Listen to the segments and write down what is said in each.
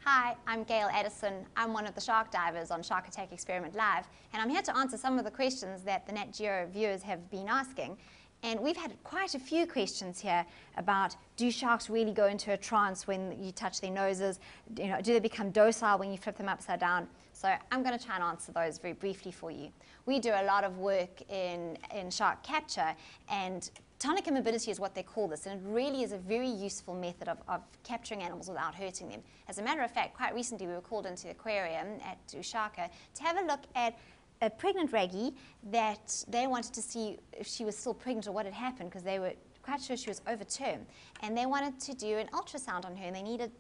Hi, I'm Gail Addison. I'm one of the shark divers on Shark Attack Experiment Live, and I'm here to answer some of the questions that the Nat Geo viewers have been asking. And we've had quite a few questions here about, do sharks really go into a trance when you touch their noses? Do they become docile when you flip them upside down? So I'm going to try and answer those very briefly for you. We do a lot of work in shark capture, and tonic immobility is what they call this, and it really is a very useful method of capturing animals without hurting them. As a matter of fact, quite recently we were called into the aquarium at Ushaka to have a look at a pregnant raggy that they wanted to see if she was still pregnant or what had happened, because they were quite sure she was over term, and they wanted to do an ultrasound on her, and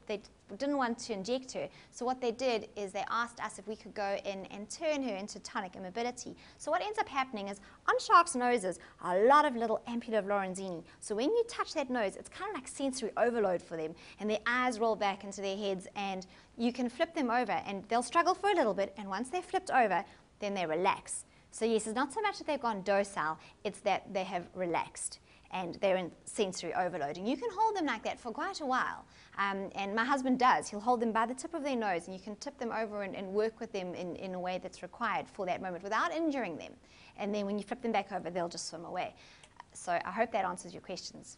they didn't want to inject her. So what they did is they asked us if we could go in and turn her into tonic immobility. So what ends up happening is, on sharks' noses are a lot of little ampulla of Lorenzini. So when you touch that nose, it's kind of like sensory overload for them, and their eyes roll back into their heads, and you can flip them over, and they'll struggle for a little bit, and once they're flipped over, then they relax. So yes, it's not so much that they've gone docile, it's that they have relaxed and they're in sensory overload. And you can hold them like that for quite a while. And my husband does. He'll hold them by the tip of their nose, and you can tip them over and work with them in a way that's required for that moment without injuring them. And then when you flip them back over, they'll just swim away. So I hope that answers your questions.